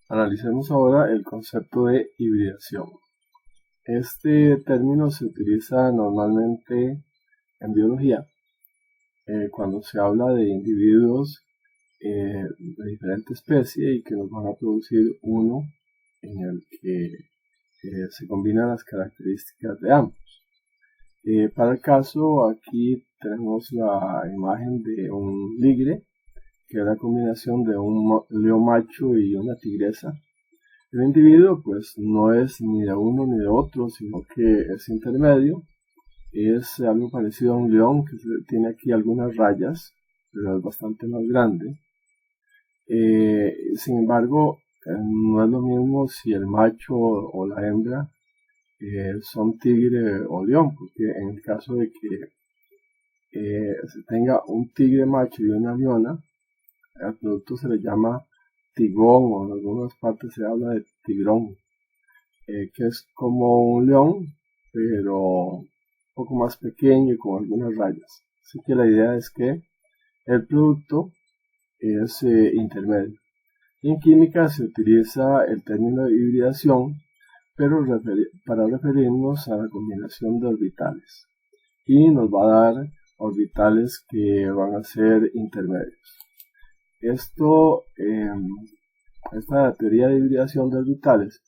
Analicemos ahora el concepto de hibridación. Este término se utiliza normalmente en biología cuando se habla de individuos de diferente especie y que nos van a producir uno en el que se combinan las características de ambos. Para el caso, aquí tenemos la imagen de un ligre, que es la combinación de un león macho y una tigresa. El individuo pues no es ni de uno ni de otro, sino que es intermedio. Es algo parecido a un león que tiene aquí algunas rayas, pero es bastante más grande. Sin embargo, no es lo mismo si el macho o la hembra son tigre o león, porque en el caso de que se tenga un tigre macho y una leona, al producto se le llama tigón, o en algunas partes se habla de tigrón, que es como un león, pero un poco más pequeño y con algunas rayas. Así que la idea es que el producto es intermedio. Y en química se utiliza el término de hibridación, pero para referirnos a la combinación de orbitales. Y nos va a dar orbitales que van a ser intermedios. Esta teoría de hibridación de orbitales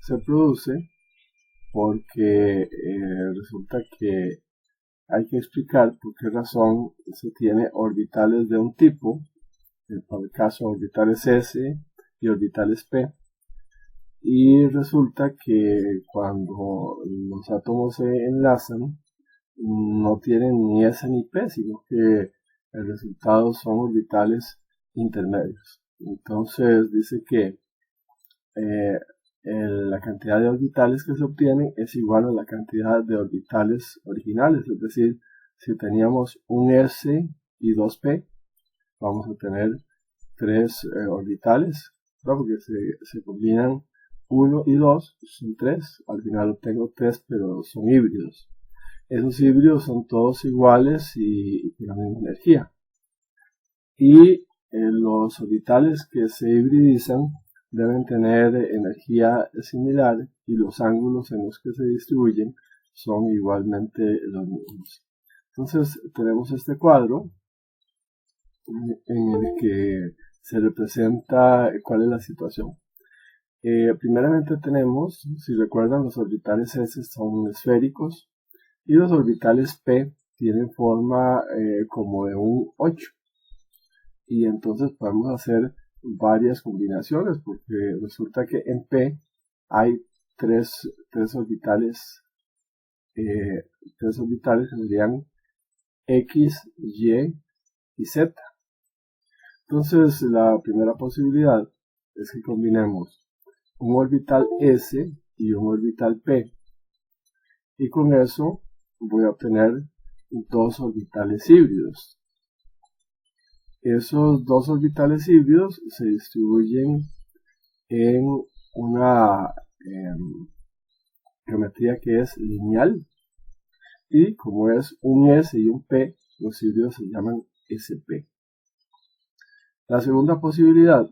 se produce porque resulta que hay que explicar por qué razón se tiene orbitales de un tipo, para el caso orbitales S y orbitales P, y resulta que cuando los átomos se enlazan no tienen ni S ni P, sino que el resultado son orbitales intermedios. Entonces dice que la cantidad de orbitales que se obtienen es igual a la cantidad de orbitales originales, es decir, si teníamos un S y dos P, vamos a tener tres orbitales, ¿no? Porque se combinan 1 y 2, son 3, al final obtengo 3, pero son híbridos. Esos híbridos son todos iguales y con la misma energía. Y los orbitales que se hibridizan deben tener energía similar y los ángulos en los que se distribuyen son igualmente los mismos. Entonces tenemos este cuadro en el que se representa cuál es la situación. Primeramente tenemos, si recuerdan, los orbitales S son esféricos y los orbitales P tienen forma como de un 8. Y entonces podemos hacer varias combinaciones porque resulta que en P hay tres orbitales que serían X, Y y Z. Entonces la primera posibilidad es que combinemos un orbital S y un orbital P, y con eso voy a obtener dos orbitales híbridos. Esos dos orbitales híbridos se distribuyen en una geometría que es lineal, y como es un S y un P, los híbridos se llaman SP. La segunda posibilidad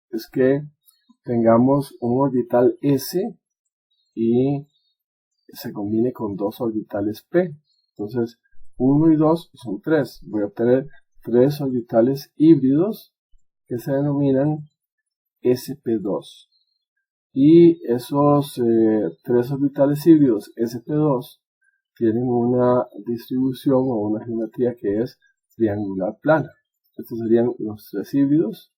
es que tengamos un orbital S y se combine con dos orbitales P. Entonces 1 y 2 son 3. Voy a obtener 3 orbitales híbridos que se denominan sp2. Y esos 3 orbitales híbridos sp2 tienen una distribución o una geometría que es triangular plana. Estos serían los 3 híbridos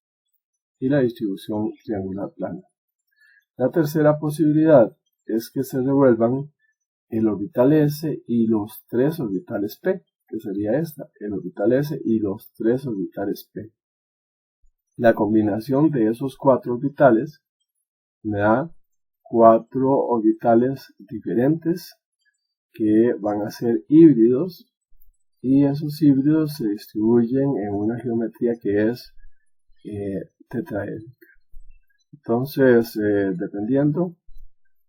y la distribución triangular plana. La tercera posibilidad es que se revuelvan el orbital S y los 3 orbitales P, que sería esta, el orbital S y los 3 orbitales P. La combinación de esos 4 orbitales me da 4 orbitales diferentes que van a ser híbridos, y esos híbridos se distribuyen en una geometría que es tetraédrica. Entonces, dependiendo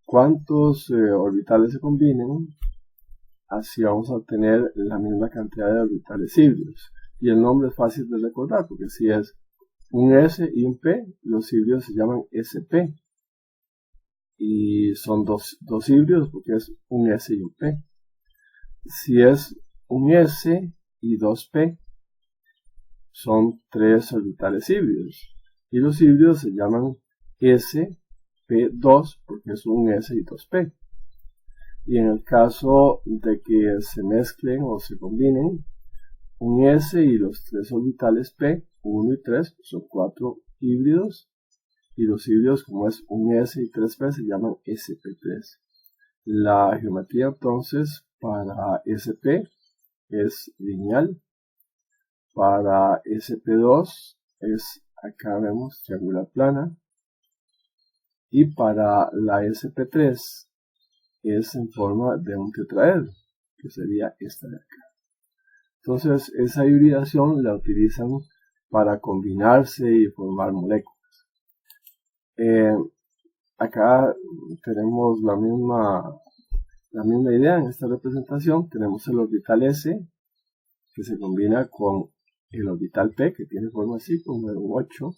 cuántos orbitales se combinen, así vamos a obtener la misma cantidad de orbitales híbridos. Y el nombre es fácil de recordar porque si es un S y un P, los híbridos se llaman SP. Y son dos híbridos porque es un S y un P. Si es un S y dos P, son 3 orbitales híbridos. Y los híbridos se llaman SP2 porque es un S y dos P. Y en el caso de que se mezclen o se combinen, un S y los 3 orbitales P, 1 y 3, son 4 híbridos. Y los híbridos, como es un S y 3P, se llaman SP3. La geometría entonces para SP es lineal. Para SP2 es, acá vemos, triangular plana. Y para la SP3 es en forma de un tetraedro, que sería esta de acá. Entonces esa hibridación la utilizan para combinarse y formar moléculas. Acá tenemos la misma idea en esta representación. Tenemos el orbital S que se combina con el orbital P, que tiene forma así como de un 8,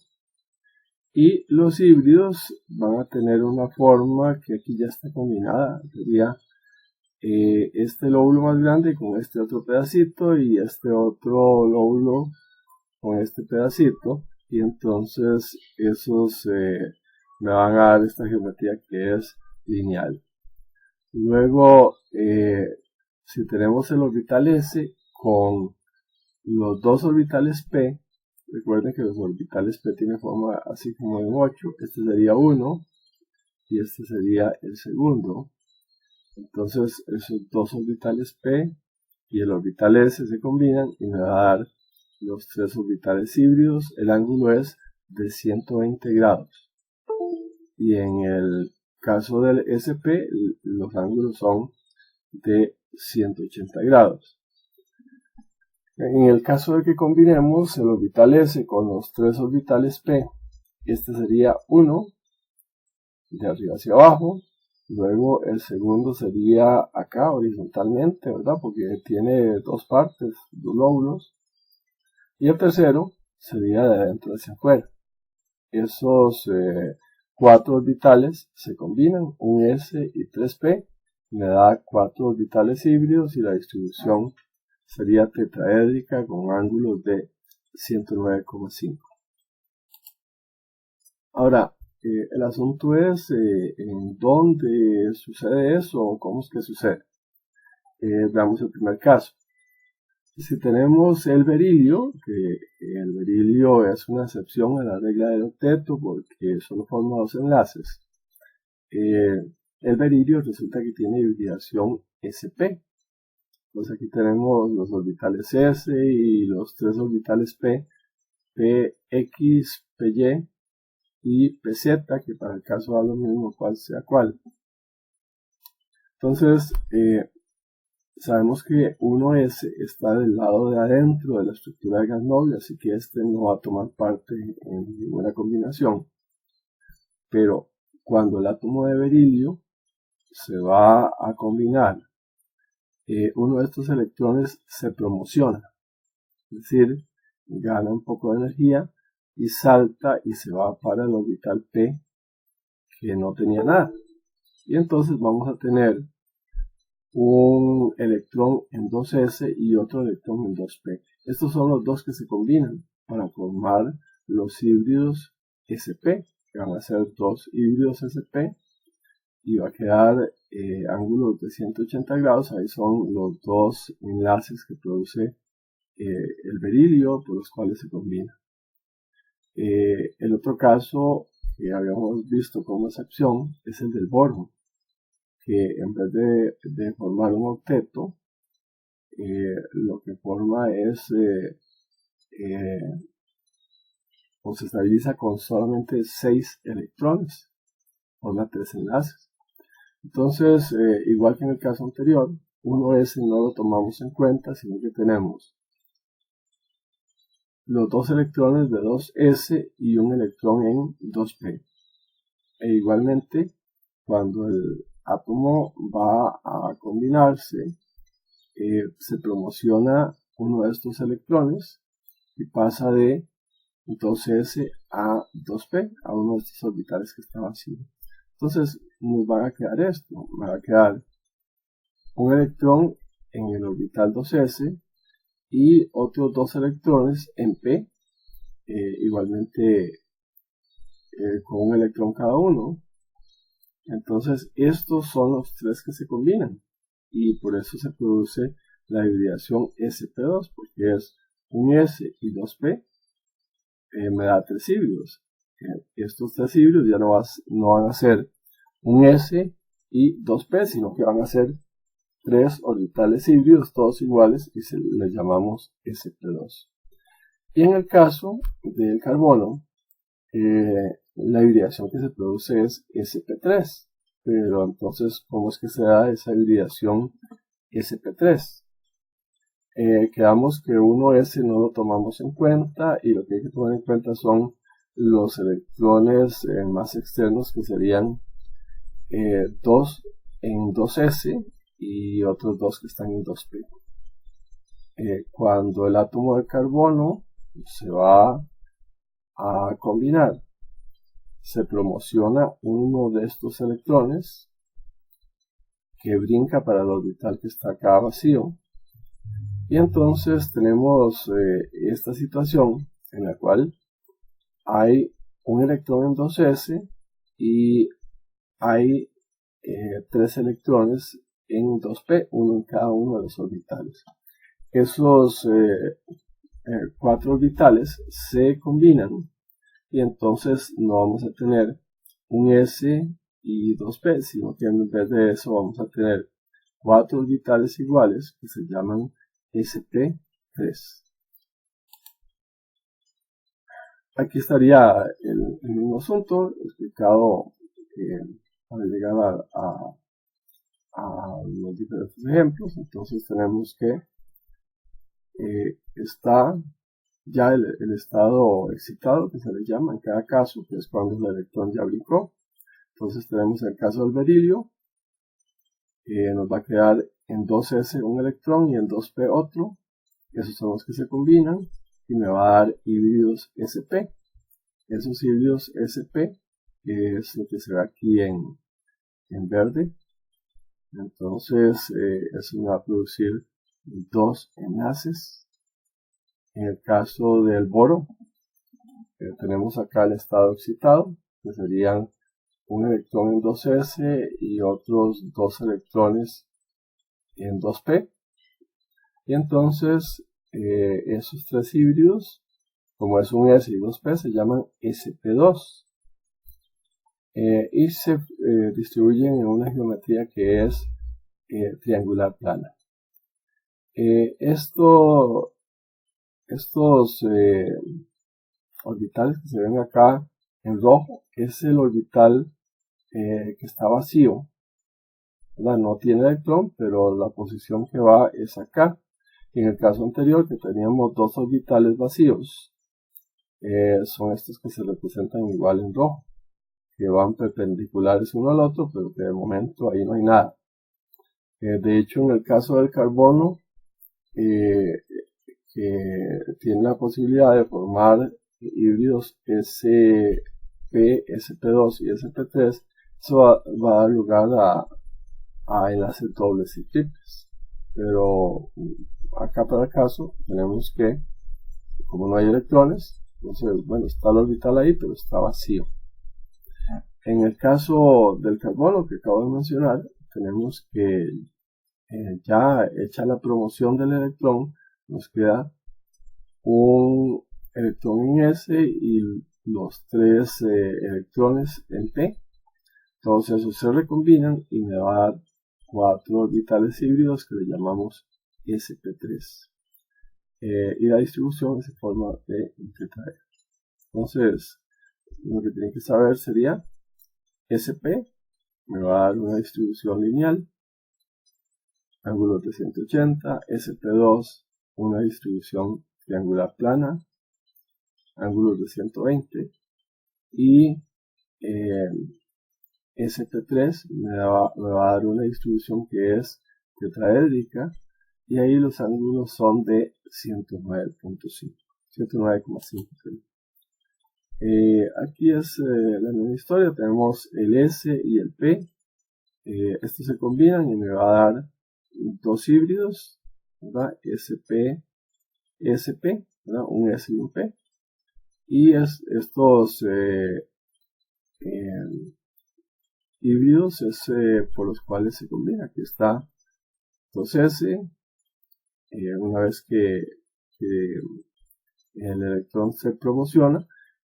y los híbridos van a tener una forma que aquí ya está combinada. Sería este lóbulo más grande con este otro pedacito y este otro lóbulo con este pedacito, y entonces esos me van a dar esta geometría que es lineal. Luego, si tenemos el orbital S con los dos orbitales P, recuerden que los orbitales P tienen forma así como de un 8, este sería 1 y este sería el segundo. Entonces esos dos orbitales P y el orbital S se combinan y me va a dar los 3 orbitales híbridos. El ángulo es de 120 grados. Y en el caso del SP, los ángulos son de 180 grados. En el caso de que combinemos el orbital S con los 3 orbitales P, este sería 1, de arriba hacia abajo. Luego el segundo sería acá horizontalmente, ¿verdad? Porque tiene dos partes, dos lóbulos. Y el tercero sería de adentro hacia afuera. Esos 4 orbitales se combinan, un S y 3P, me da 4 orbitales híbridos y la distribución sería tetraédrica con ángulos de 109,5. Ahora, el asunto es en dónde sucede eso o cómo es que sucede. Veamos el primer caso. Si tenemos el berilio, que el berilio es una excepción a la regla del octeto porque solo forma dos enlaces, el berilio resulta que tiene hibridación SP. Entonces aquí tenemos los orbitales S y los 3 orbitales P, PX, PY y PZ, que para el caso da lo mismo cual sea cual. Entonces, sabemos que 1S está del lado de adentro de la estructura de gas noble, así que este no va a tomar parte en ninguna combinación. Pero cuando el átomo de berilio se va a combinar, uno de estos electrones se promociona, es decir, gana un poco de energía y salta y se va para el orbital P que no tenía nada. Y entonces vamos a tener un electrón en 2s y otro electrón en 2p. Estos son los dos que se combinan para formar los híbridos sp, que van a ser dos híbridos sp, y va a quedar ángulos de 180 grados. Ahí son los dos enlaces que produce el berilio, por los cuales se combina. El otro caso que habíamos visto como excepción es el del boron, que en vez de formar un octeto, lo que forma es o se estabiliza con solamente 6 electrones, forma 3 enlaces. Entonces, igual que en el caso anterior, 1s no lo tomamos en cuenta, sino que tenemos los dos electrones de 2s y un electrón en 2p. E igualmente, cuando el átomo va a combinarse, se promociona uno de estos electrones y pasa de 2s a 2p, a uno de estos orbitales que está vacío. Entonces nos va a quedar esto, va a quedar un electrón en el orbital 2s y otros dos electrones en p, igualmente con un electrón cada uno. Entonces estos son los tres que se combinan y por eso se produce la hibridación sp2, porque es un s y 2p, me da tres híbridos. Estos tres híbridos ya no van a ser un s y 2p, sino que van a ser tres orbitales híbridos todos iguales y les llamamos sp2. Y en el caso del carbono, la hibridación que se produce es sp3. Pero entonces, ¿cómo es que se da esa hibridación sp3? Quedamos que 1s no lo tomamos en cuenta y lo que hay que tomar en cuenta son los electrones más externos, que serían 2 en 2s y otros dos que están en 2p. Cuando el átomo de carbono se va a combinar, se promociona uno de estos electrones que brinca para el orbital que está acá vacío, y entonces tenemos esta situación en la cual hay un electrón en 2s y hay tres electrones en 2p, uno en cada uno de los orbitales. Esos cuatro orbitales se combinan y entonces no vamos a tener un s y 2p, sino que en vez de eso vamos a tener cuatro orbitales iguales que se llaman sp3. Aquí estaría el mismo asunto explicado para llegar a los diferentes ejemplos. Entonces tenemos que está ya el estado excitado, que se le llama en cada caso, que es cuando el electrón ya brincó. Entonces tenemos el caso del berilio, nos va a quedar en 2s un electrón y en 2p otro. Esos son los que se combinan y me va a dar híbridos sp. Esos híbridos sp es lo que se ve aquí en verde. Entonces eso me va a producir dos enlaces. En el caso del boro, tenemos acá el estado excitado, que serían un electrón en 2s y otros dos electrones en 2p. Y entonces esos tres híbridos, como es un s y 2p, se llaman sp2 y se distribuyen en una geometría que es triangular plana. Estos orbitales que se ven acá en rojo es el orbital que está vacío, ¿verdad? No tiene electrón, pero la posición que va es acá. En el caso anterior, que teníamos dos orbitales vacíos, son estos que se representan igual en rojo, que van perpendiculares uno al otro, pero que de momento ahí no hay nada. De hecho, en el caso del carbono, que tiene la posibilidad de formar híbridos sp, sp2 y sp3, eso va a dar lugar a enlaces dobles y triples. Pero acá para el caso tenemos que, como no hay electrones, entonces, bueno, está el orbital ahí, pero está vacío. En el caso del carbono que acabo de mencionar, tenemos que ya hecha la promoción del electrón, nos queda un electrón en S y los tres electrones en P. Todos esos se recombinan y me va a dar cuatro orbitales híbridos que le llamamos sp3. Y la distribución es en forma de tetraedro. Entonces, lo que tienen que saber sería sp me va a dar una distribución lineal, ángulos de 180, sp2 una distribución triangular plana, ángulos de 120, y sp3 me va a dar una distribución que es tetraédrica, y ahí los ángulos son de 109.5, 109,5. Aquí es la misma historia, tenemos el S y el P, estos se combinan y me va a dar dos híbridos, ¿verdad? SP, SP, ¿verdad? Un S y un P, y estos híbridos es por los cuales se combina. Aquí está 2S, una vez que el electrón se promociona,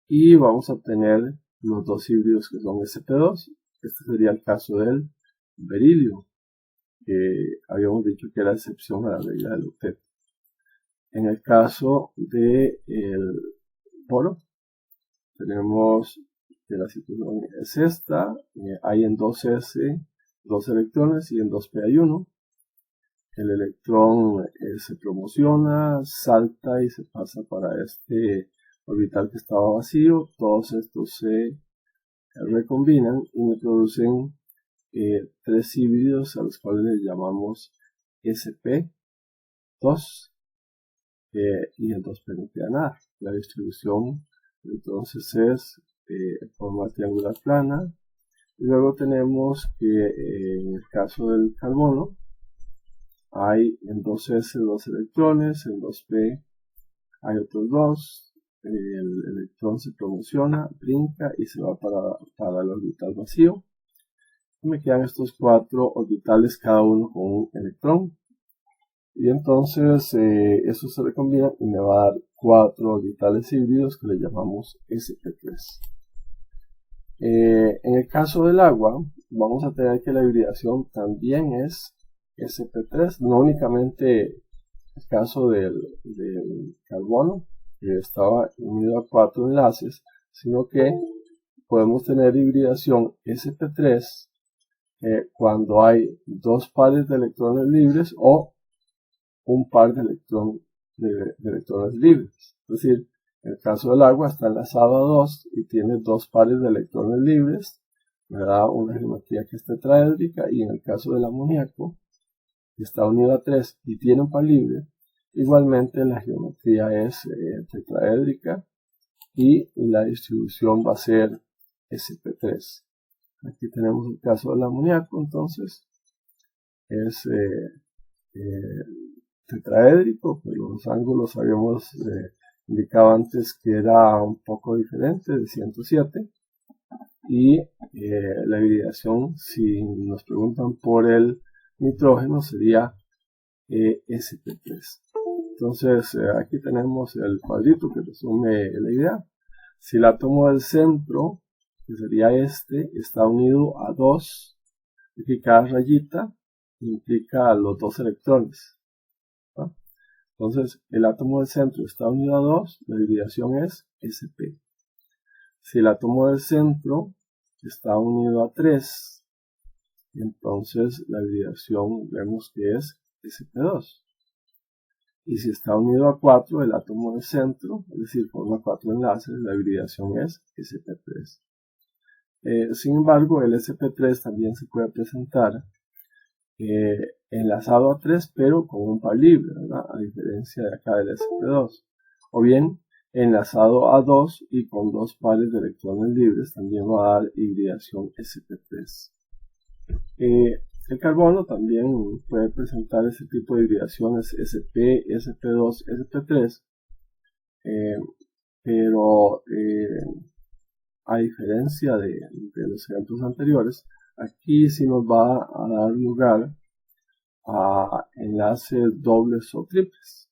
y vamos a obtener los dos híbridos que son sp2. Este sería el caso del berilio, que habíamos dicho que era excepción a la regla del octeto. En el caso del boro, tenemos que la situación es esta, hay en 2s 2 electrones y en 2p hay 1. El electrón se promociona, salta y se pasa para este orbital que estaba vacío. Todos estos se recombinan y me producen tres híbridos a los cuales les llamamos sp2, y en 2p no queda nada. La distribución entonces es forma triangular plana. Y luego tenemos que en el caso del carbono hay en 2s 2 electrones, en 2p hay otros 2. El electrón se promociona, brinca y se va para el orbital vacío. Y me quedan estos 4 orbitales, cada uno con un electrón. Y entonces eso se recombina y me va a dar 4 orbitales híbridos que le llamamos sp3. En el caso del agua, vamos a tener que la hibridación también es sp3, no únicamente el caso del carbono, que estaba unido a 4 enlaces, sino que podemos tener hibridación sp3 cuando hay 2 pares de electrones libres o un par de electrones libres. Es decir, en el caso del agua está enlazado a 2 y tiene 2 pares de electrones libres, me da una geometría que es tetraédrica, y en el caso del amoníaco, que está unido a 3 y tiene un par libre, igualmente la geometría es tetraédrica y la distribución va a ser sp3. Aquí tenemos el caso del amoníaco, entonces es tetraédrico, pero los ángulos habíamos indicado antes que era un poco diferente, de 107, y la hibridación, si nos preguntan por el nitrógeno, sería sp3. Entonces aquí tenemos el cuadrito que resume la idea. Si el átomo del centro, que sería este, está unido a 2, y cada rayita implica los 2 electrones, ¿no? Entonces el átomo del centro está unido a 2, la hibridación es sp. Si el átomo del centro está unido a 3, entonces la hibridación vemos que es sp2. Y si está unido a 4, el átomo del centro, es decir, forma 4 enlaces, la hibridación es sp3. Sin embargo, el sp3 también se puede presentar enlazado a 3, pero con un par libre, ¿verdad? A diferencia de acá del sp2. O bien enlazado a 2 y con 2 pares de electrones libres, también va a dar hibridación sp3. El carbono también puede presentar ese tipo de hibridaciones sp, sp2, sp3, pero a diferencia de los ejemplos anteriores, aquí sí nos va a dar lugar a enlaces dobles o triples.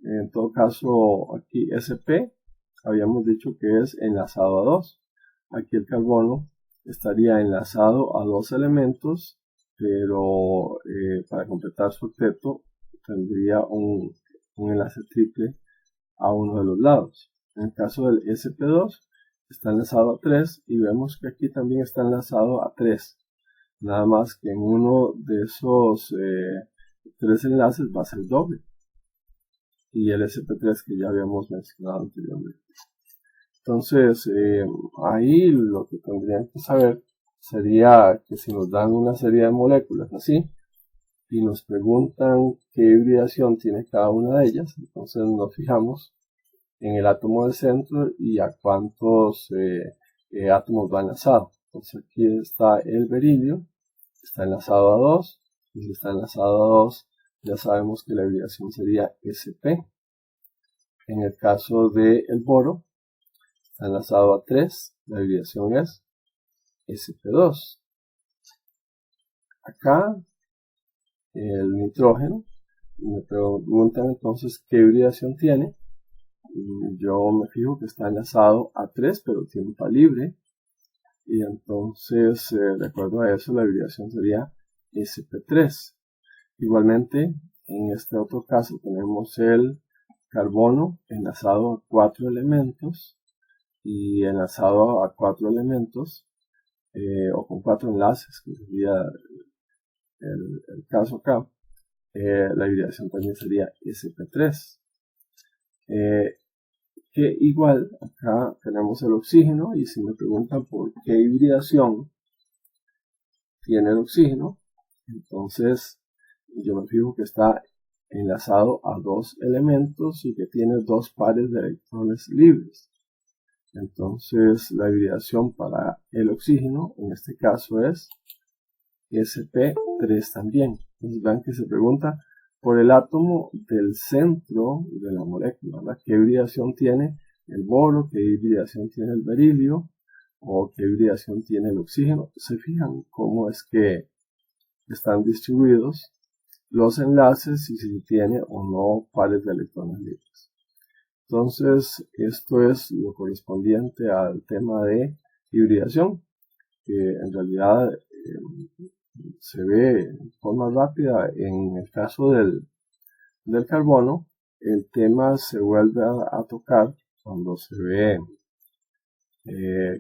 En todo caso, aquí sp habíamos dicho que es enlazado a 2. Aquí el carbono estaría enlazado a 2 elementos, pero para completar su octeto tendría un enlace triple a uno de los lados. En el caso del sp2 está enlazado a 3 y vemos que aquí también está enlazado a 3, nada más que en uno de esos 3 enlaces va a ser doble, y el sp3 que ya habíamos mencionado anteriormente. Entonces ahí lo que tendrían que saber sería que si nos dan una serie de moléculas así y nos preguntan qué hibridación tiene cada una de ellas, entonces nos fijamos en el átomo del centro y a cuántos átomos va enlazado. Entonces aquí está el berilio, está enlazado a 2, y si está enlazado a 2, ya sabemos que la hibridación sería sp. En el caso del boro, está enlazado a 3, la hibridación es sp2. Acá, el nitrógeno, me preguntan entonces qué hibridación tiene. Yo me fijo que está enlazado a 3, pero tiene un par libre. Y entonces, de acuerdo a eso, la hibridación sería sp3. Igualmente, en este otro caso tenemos el carbono enlazado a 4 elementos y enlazado a 4 elementos o con 4 enlaces, que sería el caso acá. La hibridación también sería sp3. Que igual acá tenemos el oxígeno, y si me preguntan por qué hibridación tiene el oxígeno, entonces yo me fijo que está enlazado a 2 elementos y que tiene 2 pares de electrones libres. Entonces la hibridación para el oxígeno en este caso es sp3 también. Entonces vean que se pregunta por el átomo del centro de la molécula, ¿verdad? ¿Qué hibridación tiene el boro? ¿Qué hibridación tiene el berilio? ¿O qué hibridación tiene el oxígeno? Se fijan cómo es que están distribuidos los enlaces y si tiene o no pares de electrones libres. Entonces, esto es lo correspondiente al tema de hibridación, que en realidad se ve de forma rápida. En el caso del carbono, el tema se vuelve a tocar cuando se ve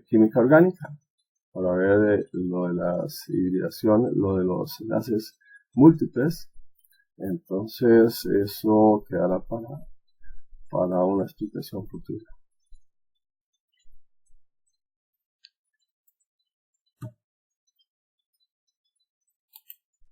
química orgánica, para ver lo de las hibridaciones, lo de los enlaces múltiples. Entonces eso quedará para una explicación futura.